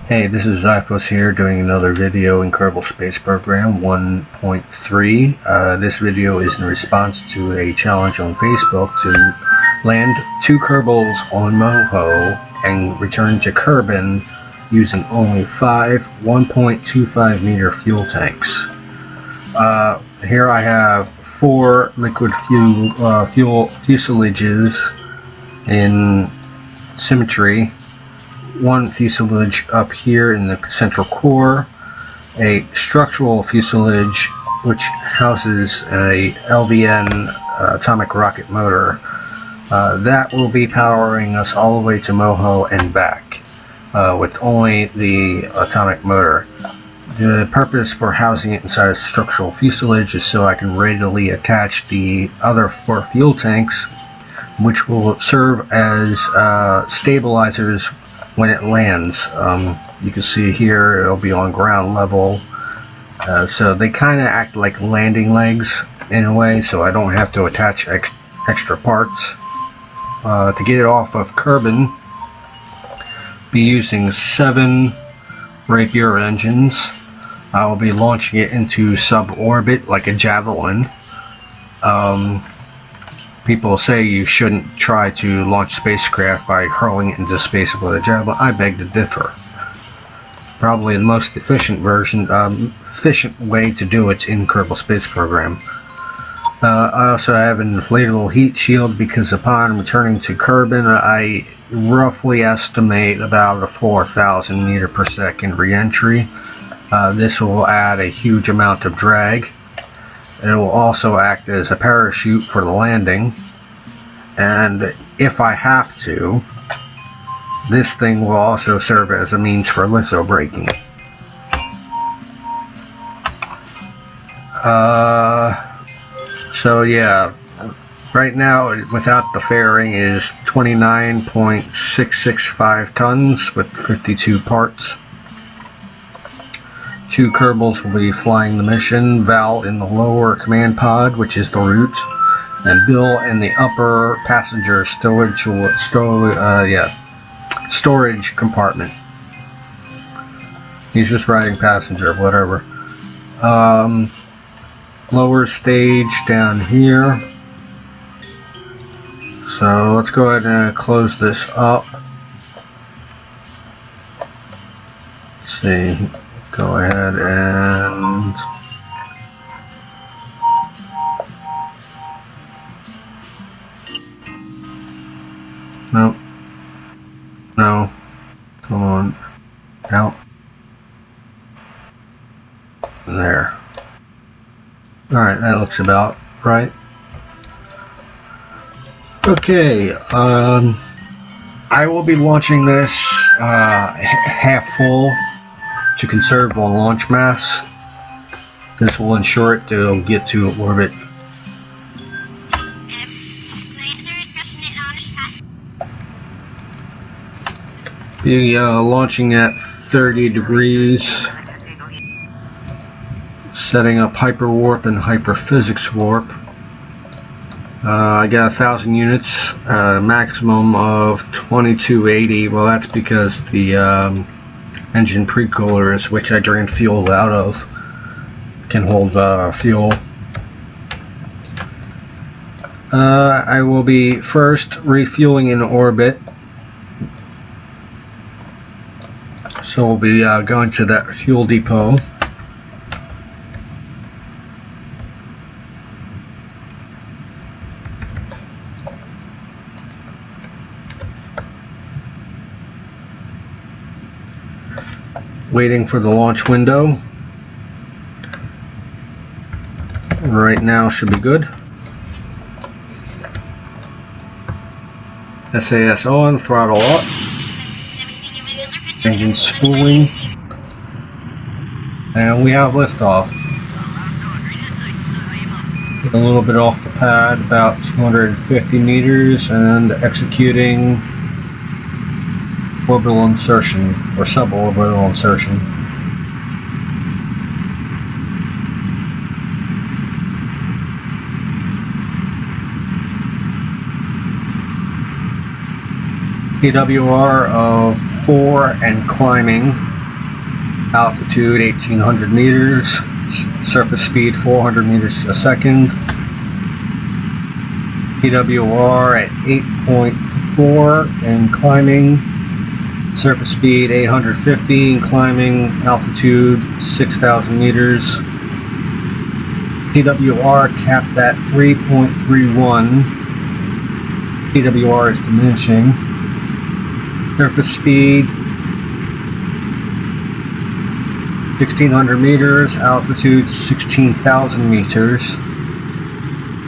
Hey, this is Zyphos here doing another video in Kerbal Space Program 1.3. This video is in response to a challenge on Facebook to land 2 Kerbals on Moho and return to Kerbin using only 5 1.25 meter fuel tanks. Here I have 4 liquid fuel fuselages in symmetry. 1 fuselage up here in the central core, a structural fuselage which houses a LVN atomic rocket motor that will be powering us all the way to Moho and back with only the atomic motor. The purpose for housing it inside a structural fuselage is so I can readily attach the other 4 fuel tanks, which will serve as stabilizers when it lands. You can see here it'll be on ground level, so they kind of act like landing legs in a way, so I don't have to attach extra parts. To get it off of Kerbin, be using 7 Rapier engines. I will be launching it into suborbit like a javelin. People say you shouldn't try to launch spacecraft by hurling it into space with a javelin. I beg to differ. Probably the most efficient way to do it in Kerbal Space Program. I also have an inflatable heat shield because upon returning to Kerbin, I roughly estimate about a 4,000 meter per second re-entry. This will add a huge amount of drag. It will also act as a parachute for the landing, and if I have to, this thing will also serve as a means for litho braking. So yeah, right now without the fairing is 29.665 tons with 52 parts. 2 Kerbals will be flying the mission, Val in the lower command pod, which is the root, and Bill in the upper passenger storage compartment. He's just riding passenger, whatever. Lower stage down here. So let's go ahead and close this up. Let's see. Go ahead and no, come on, out, there. Alright, that looks about right. Okay, I will be launching this half full to conserve on launch mass. This will ensure it to get to orbit. Be launching at 30 degrees, setting up hyperwarp and hyperphysics warp. I got 1,000 units, maximum of 2280. Well, that's because the engine pre-coolers, which I drain fuel out of, can hold fuel. I will be first refueling in orbit, so we'll be going to that fuel depot. Waiting for the launch window. Right now should be good. SAS on, throttle up. Engine spooling. And we have liftoff. A little bit off the pad, about 250 meters, and executing orbital insertion, or suborbital insertion. PWR of 4 and climbing. altitude 1800 meters, surface speed 400 meters a second, PWR at 8.4 and climbing, surface speed 850 and climbing, altitude 6,000 meters, PWR capped at 3.31, PWR is diminishing, surface speed 1600 meters, altitude 16,000 meters.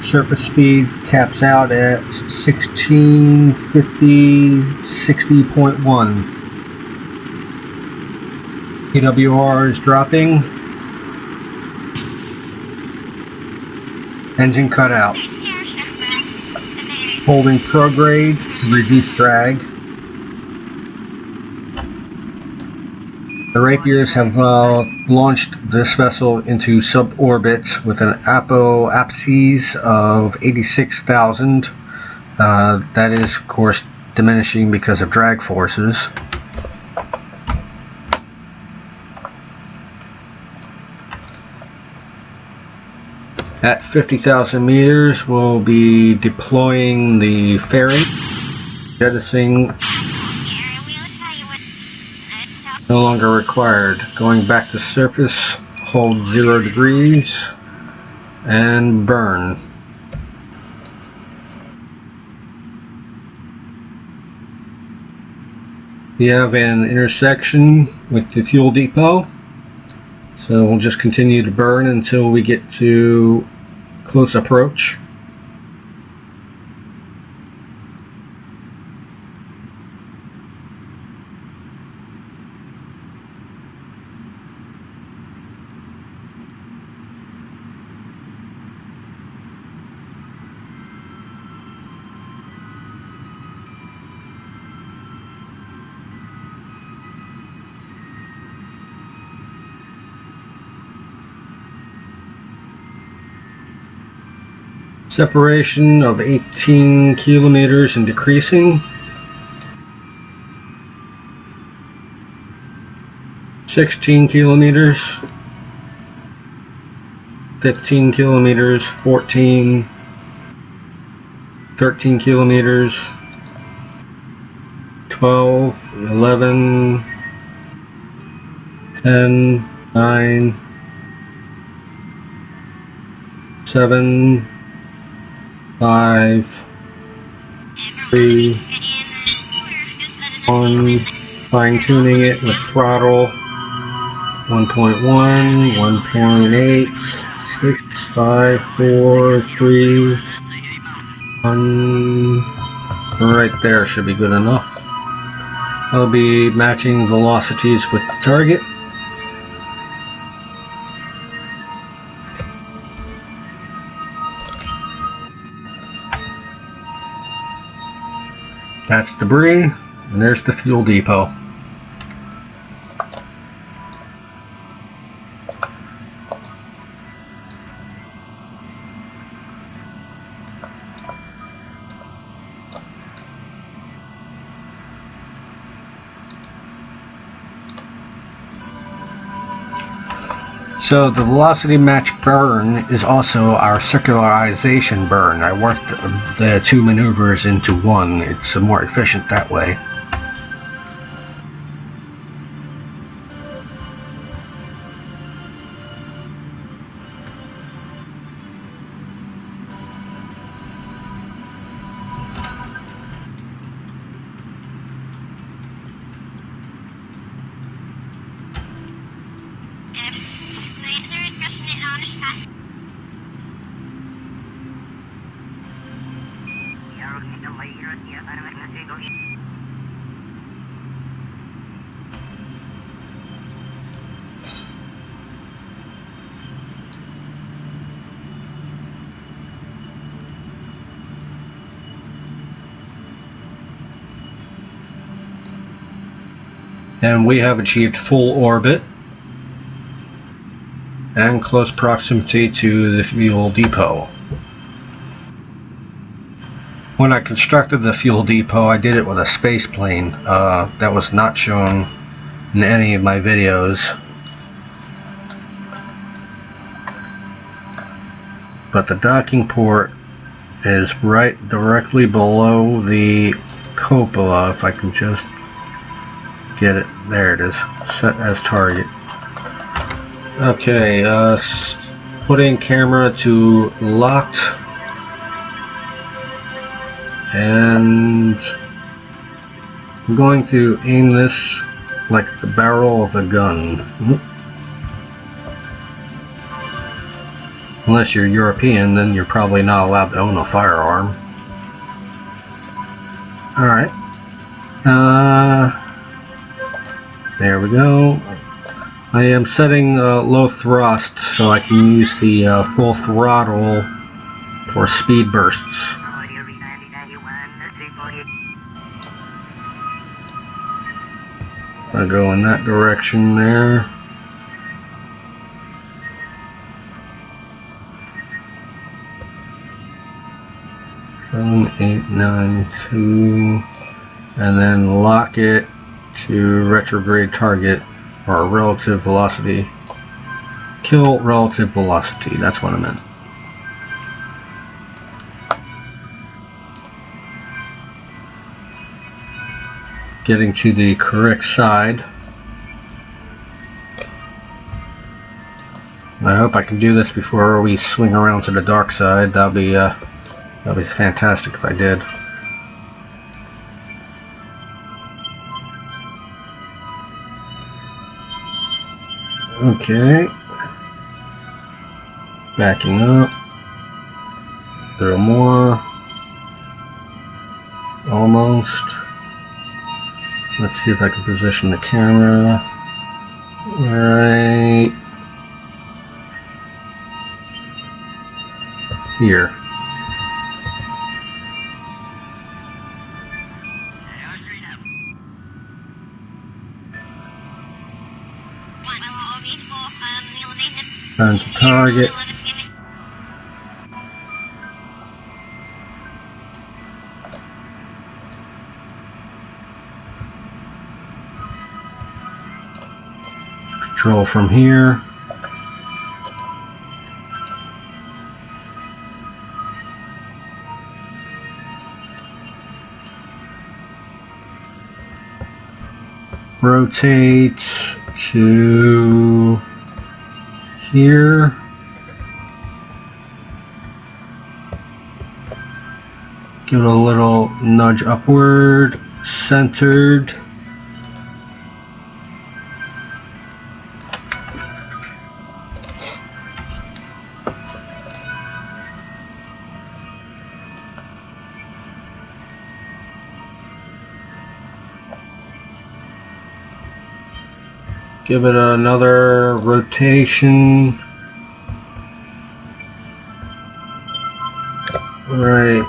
Surface speed caps out at 1650, 60.1. PWR is dropping. Engine cut out. Holding prograde to reduce drag. The Rapiers have launched this vessel into suborbit with an apses of 86,000. That is, of course, diminishing because of drag forces. At 50,000 meters, we'll be deploying the ferry, jettisoning. No longer required. Going back to surface, hold 0 degrees and burn. We have an intersection with the fuel depot, so we'll just continue to burn until we get to close approach. Separation of 18 kilometers and decreasing. 16 kilometers. 15 kilometers. 14. 13 kilometers. 12. 11. 10. 9. 7. 5, 3, 1, fine-tuning it with throttle, 1.1, 1.8, 6, 5, 4, 3, 1, right there should be good enough. I'll be matching velocities with the target. That's debris, and there's the fuel depot. So the velocity match burn is also our circularization burn. I worked the two maneuvers into one. It's more efficient that way. And we have achieved full orbit and close proximity to the fuel depot. When I constructed the fuel depot, I did it with a space plane. That was not shown in any of my videos. but the docking port is right directly below the cupola. If I can just get it, there it is, set as target. Okay, putting camera to locked, and I'm going to aim this like the barrel of a gun. Unless you're European, then you're probably not allowed to own a firearm. Alright. There we go. I am setting low thrust so I can use the full throttle for speed bursts. I go in that direction there. From 892, and then lock it to retrograde target, or relative velocity. Kill relative velocity, that's what I meant. Getting to the correct side. I hope I can do this before we swing around to the dark side. That'll be fantastic if I did. Okay. Backing up. A little more. Almost. Let's see if I can position the camera right here. Turn to target. Control from here. Rotate to here. Give it a little nudge upward, centered. Give it another rotation. Right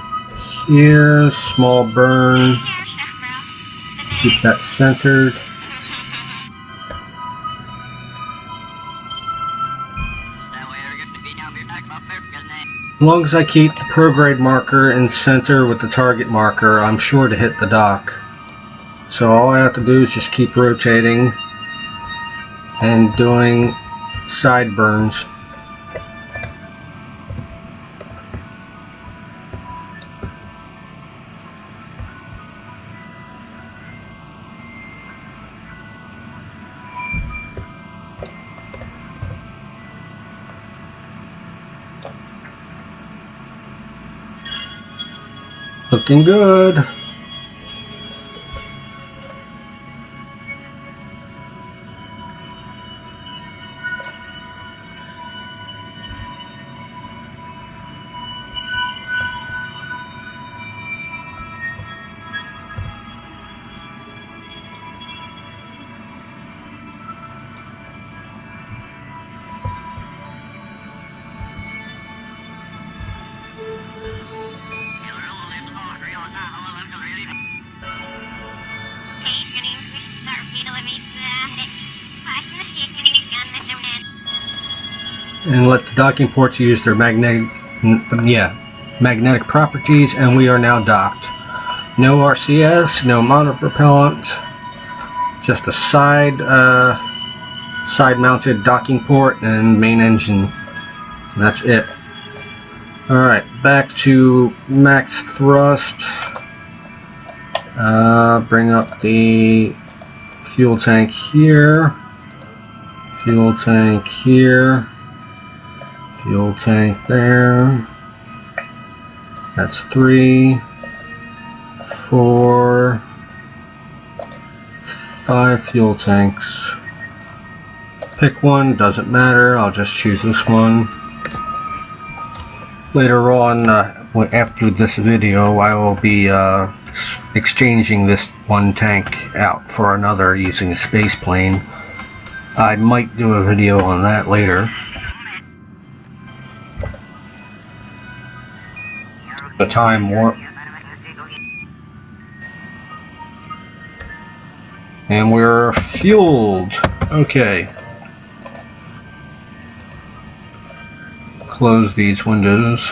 here, small burn. Keep that centered. As long as I keep the prograde marker in center with the target marker, I'm sure to hit the dock. So all I have to do is just keep rotating and doing side burns. Looking good. And let the docking ports use their magnetic properties, and we are now docked. No RCS, no monopropellant, just a side mounted docking port and main engine. And that's it. Alright, back to max thrust. Bring up the fuel tank here. Fuel tank here. Fuel tank there. That's 3, 4, 5 fuel tanks. Pick one, doesn't matter, I'll just choose this one. Later on, after this video, I will be exchanging this one tank out for another using a space plane. I might do a video on that later. The time warp. And we're fueled. Okay. Close these windows.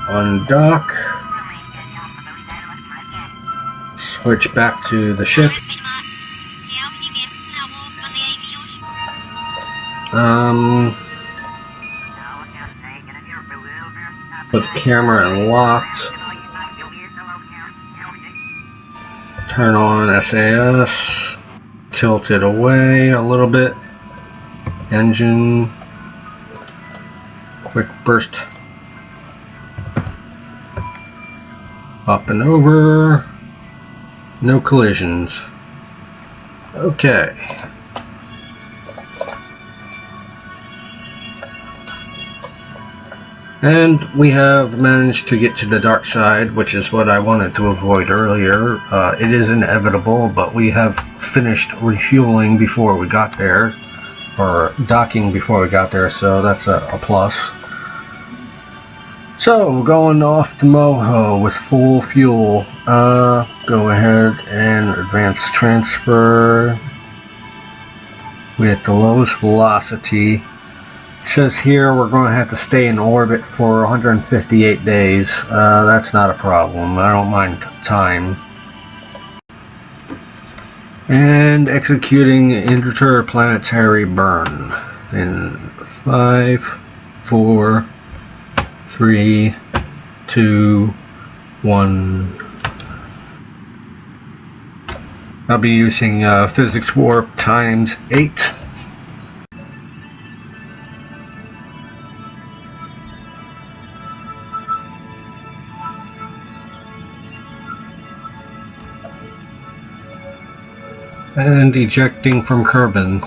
Undock. Switch back to the ship. Put the camera in locked. Turn on SAS. Tilt it away a little bit. Engine. Quick burst. Up and over. No collisions. Okay. And we have managed to get to the dark side, which is what I wanted to avoid earlier. It is inevitable, but we have finished refueling before we got there, or docking before we got there, so that's a plus. So, we're going off to Moho with full fuel. Go ahead and advance transfer. We're at the lowest velocity. It says here we're going to have to stay in orbit for 158 days. That's not a problem. I don't mind time. And executing interplanetary burn in 5, 4, 3, 2, 1. I'll be using physics warp times 8. And ejecting from Kerbin.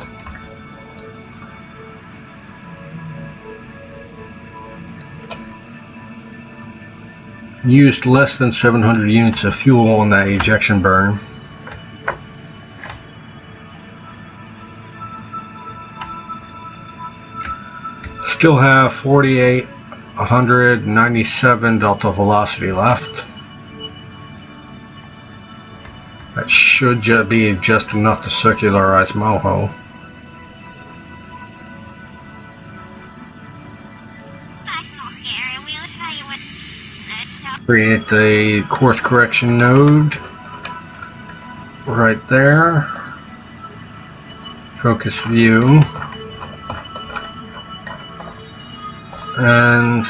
Used less than 700 units of fuel on that ejection burn. Still have 4,897 delta velocity left. That should be just enough to circularize Moho. Create the course correction node right there. Focus view. And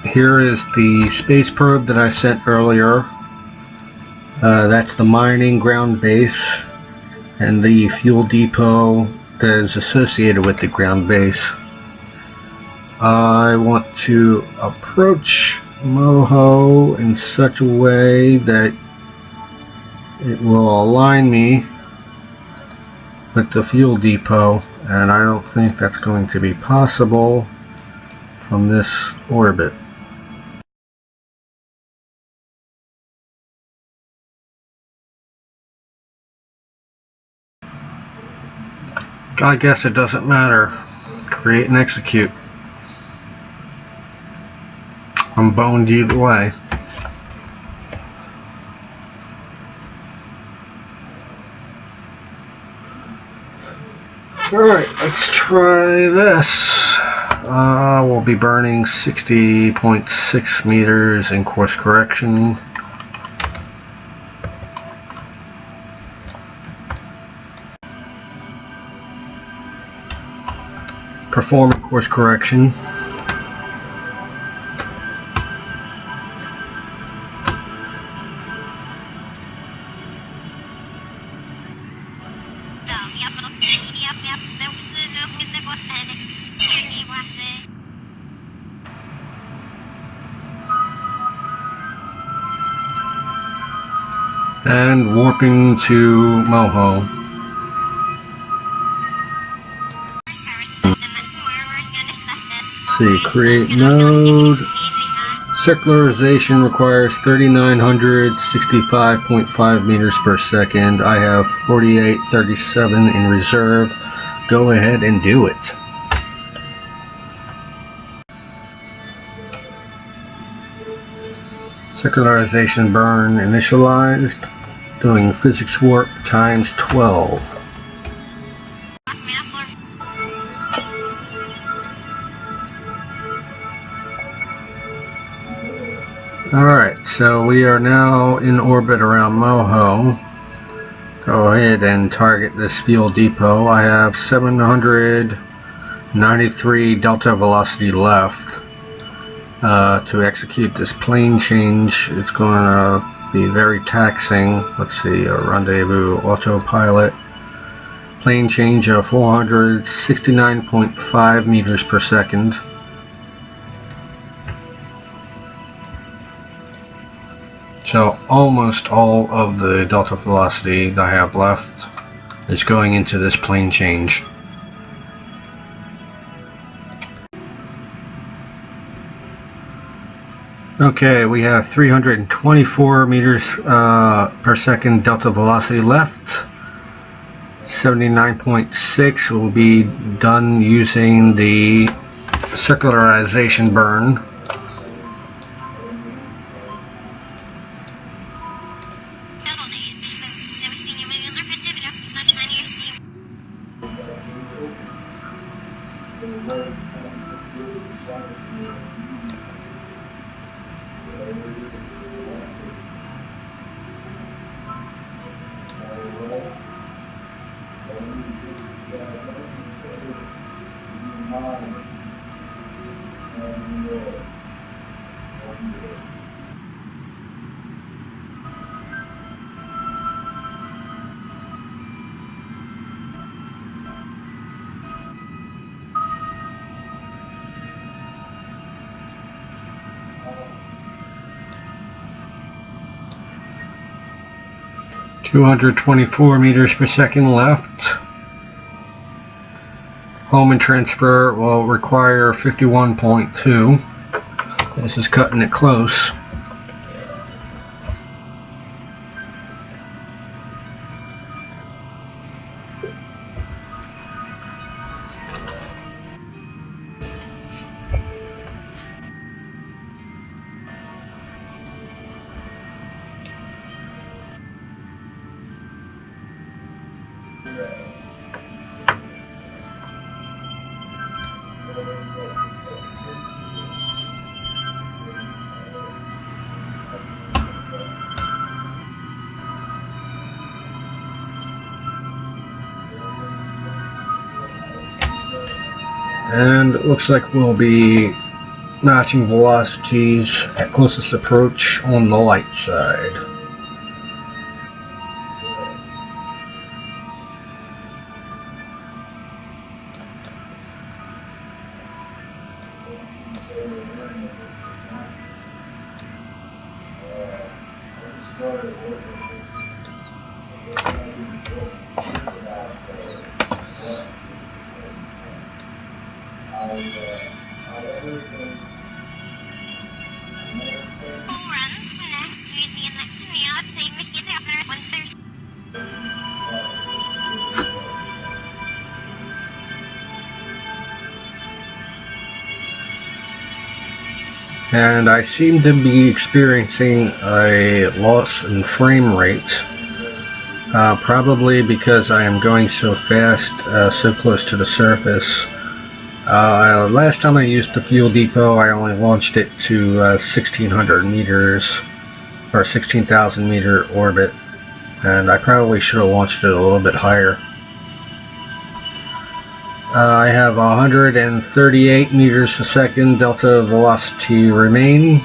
here is the space probe that I sent earlier. That's the mining ground base and the fuel depot that is associated with the ground base. I want to approach Moho in such a way that it will align me with the fuel depot, and I don't think that's going to be possible from this orbit. I guess it doesn't matter. Create and execute. I'm boned either way. Alright, let's try this. We'll be burning 60.6 meters in course correction. performing course correction. And warping to Moho. Let's see, create node. Circularization requires 3,965.5 meters per second. I have 4837 in reserve. Go ahead and do it. Circularization burn initialized. Doing physics warp times 12. Alright, so we are now in orbit around Moho. Go ahead and target this fuel depot. I have 793 delta velocity left to execute this plane change. It's going to be very taxing. Let's see, a rendezvous autopilot. Plane change of 469.5 meters per second. So almost all of the delta velocity that I have left is going into this plane change. Okay, we have 324 meters per second delta velocity left. 79.6 will be done using the circularization burn. .224 meters per second left. Home and transfer will require 51.2. This is cutting it close. And it looks like we'll be matching velocities at closest approach on the light side. And I seem to be experiencing a loss in frame rate, probably because I am going so fast, so close to the surface. Last time I used the fuel depot, I only launched it to 1600 meters, or 16,000 meter orbit, and I probably should have launched it a little bit higher. I have 138 meters a second delta velocity remaining.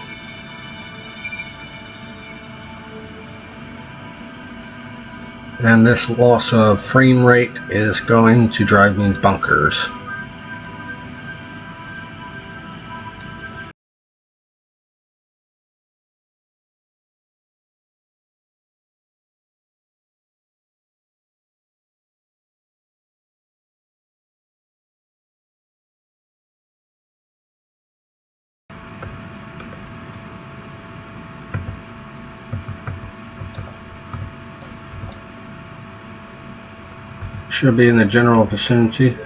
And this loss of frame rate is going to drive me bonkers. Should be in the general vicinity.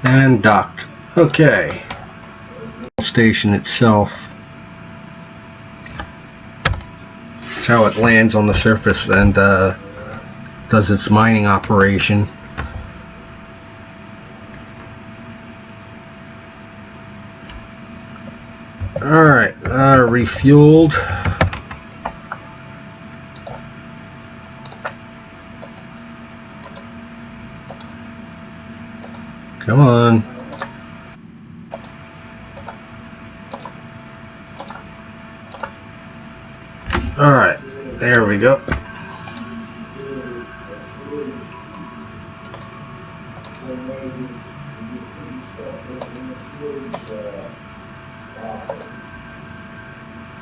And docked. Okay. Station itself. It's how it lands on the surface and does its mining operation. Alright, refueled. Come on. Alright, there we go.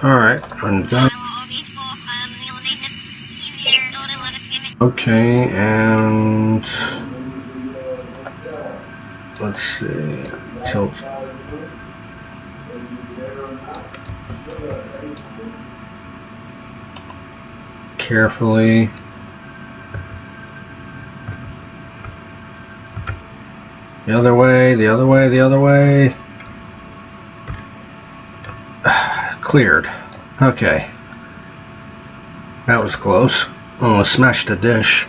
Alright, I'm done. Okay, and let's see. Tilt. Carefully. The other way, the other way, the other way. Cleared. Okay. That was close. Almost smashed the dish.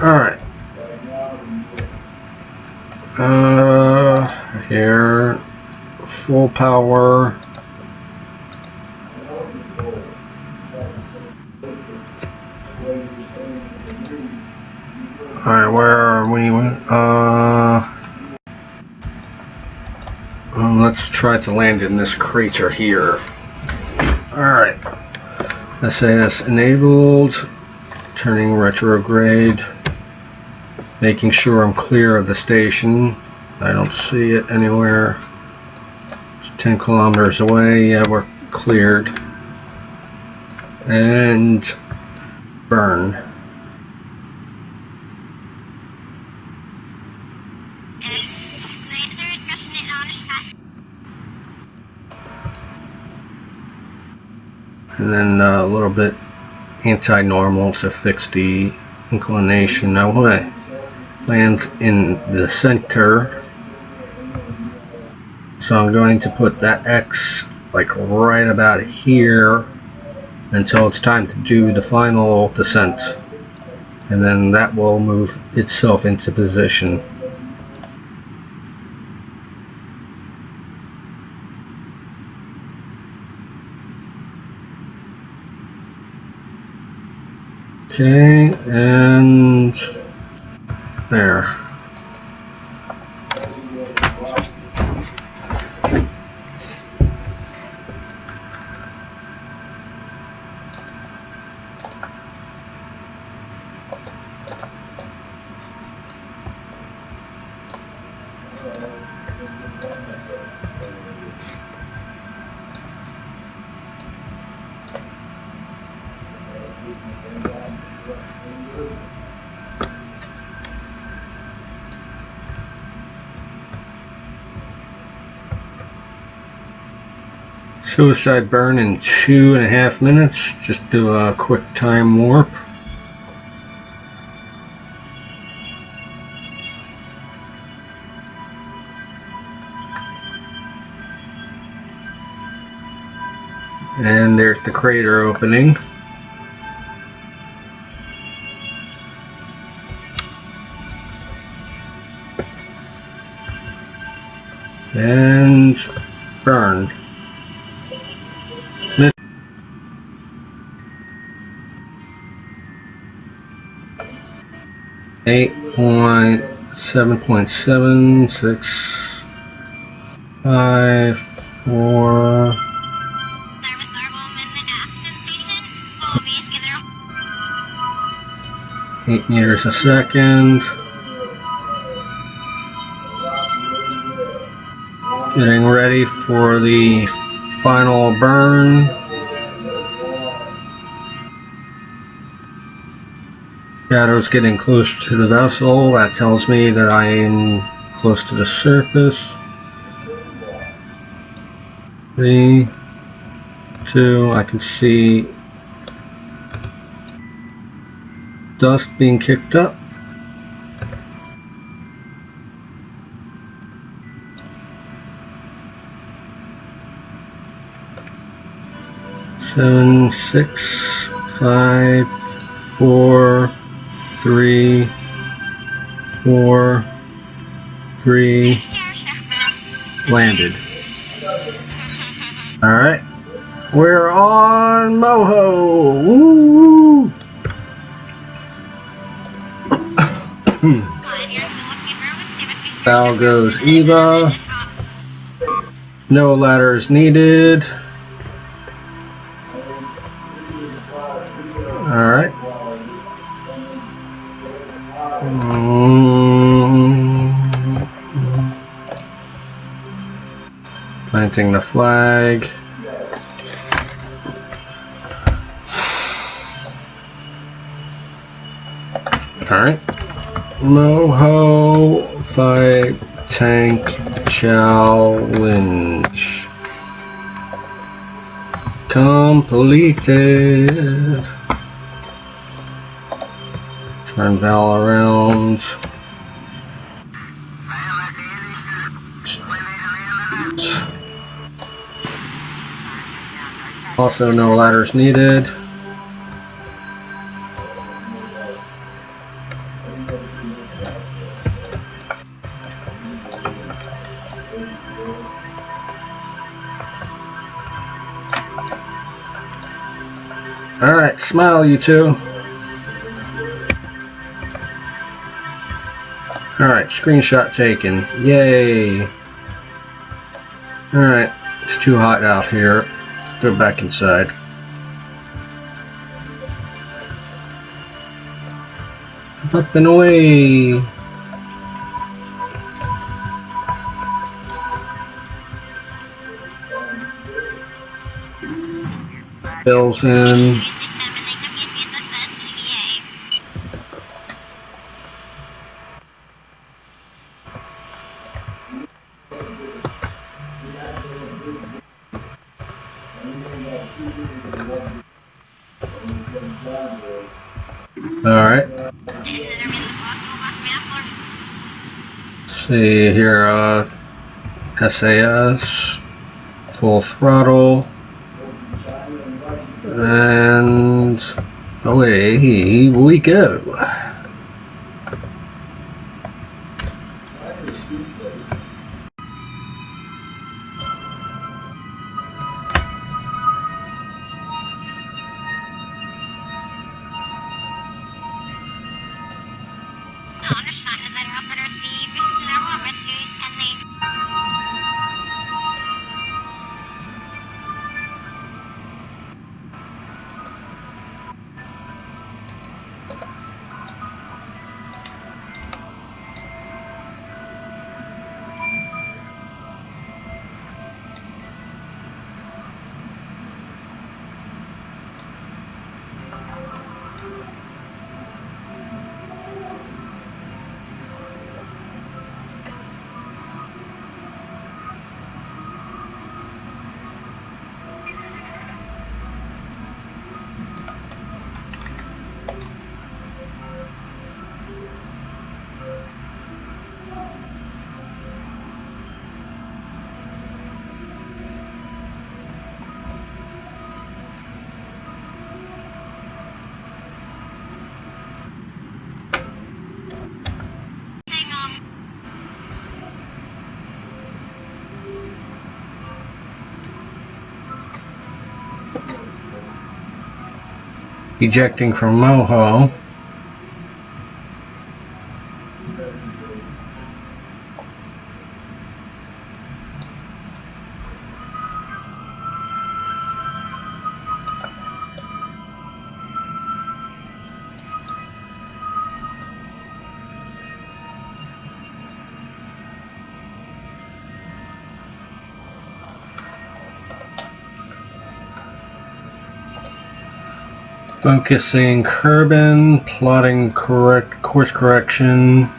Alright. Here. Full power. Alright, where are we? Let's try to land in this crater here. Alright. SAS enabled. Turning retrograde. Making sure I'm clear of the station. I don't see it anywhere. It's 10 kilometers away. Yeah, we're cleared. And burn. And then a little bit anti-normal to fix the inclination. Now when I land in the center, so I'm going to put that X like right about here until it's time to do the final descent, and then that will move itself into position. Okay, and there. Suicide burn in 2.5 minutes. Just do a quick time warp. And there's the crater opening. and burned. 8.7.764. 8 meters a second. Getting ready for the final burn. Shadow's getting close to the vessel. That tells me that I am close to the surface. 3, 2, I can see dust being kicked up. 7, 6, 5, 4, 3, 4, 3, landed. Alright, we're on Moho! Woo! Bow goes Eva. No ladders needed. Alright. Planting the flag. Alright. Moho 5 tank challenge completed. Turn Val around. Also, no ladders needed. Alright, smile, you two. Alright, screenshot taken. Yay. Alright, it's too hot out here. Go back inside. Up and away. Bill's in. Alright. See here, SAS, full throttle, and away we go. ejecting from Moho. Focusing Kerbin, plotting course correction.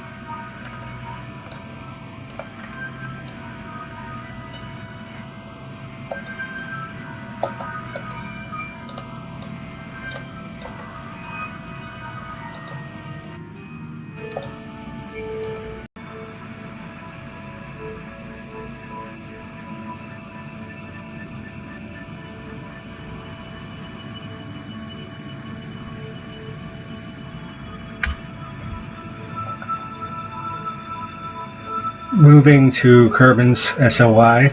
Moving to Kerbin's SOI.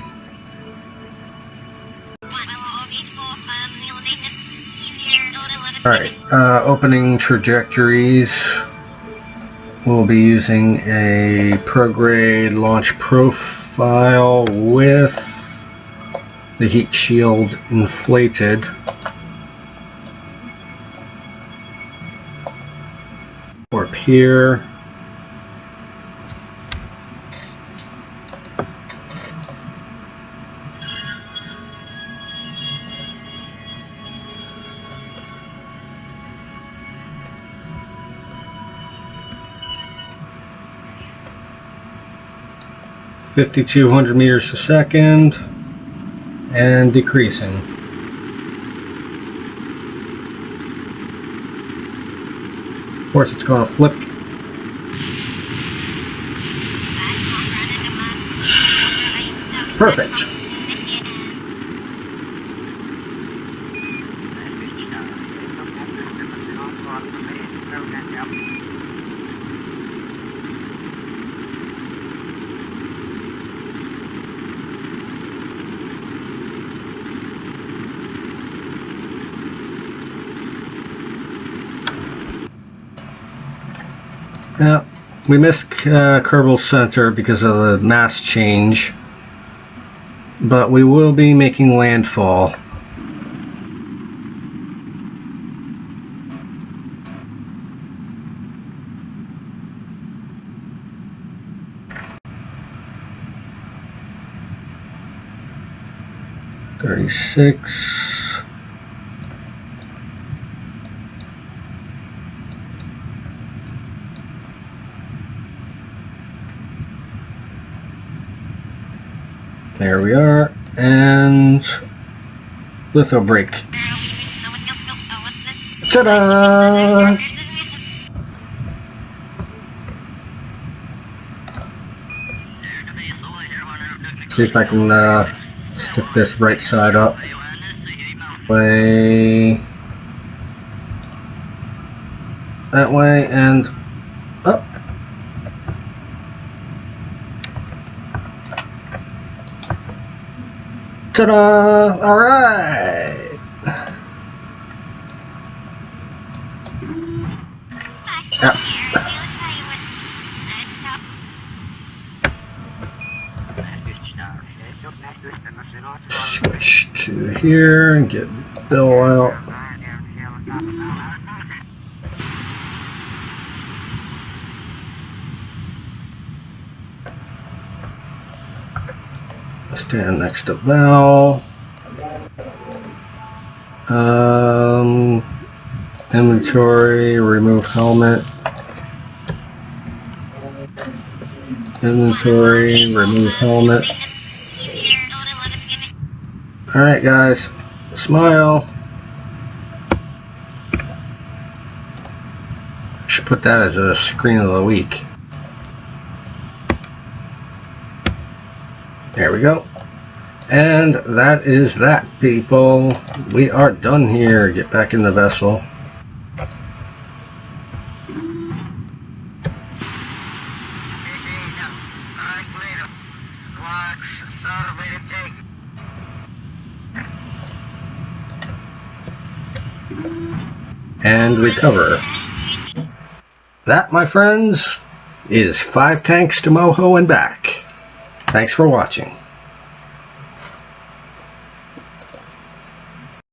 Alright, opening trajectories. We'll be using a prograde launch profile with the heat shield inflated. Warp here. .5200 meters a second and decreasing. Of course, it's going to flip. Perfect. Yeah, we missed Kerbal Center because of the mass change, but we will be making landfall. .36. There we are, and litho brake. Ta-da! See if I can stick this right side up. Way that way and up. Ta-da! All right. Switch to here and get Bill out. Stand next to Val. Inventory, remove helmet. Inventory, remove helmet. Alright guys, smile. Should put that as a screen of the week. There we go. And that is that, people. We are done here. Get back in the vessel. and recover. That, my friends, is 5 tanks to Moho and back. Thanks for watching.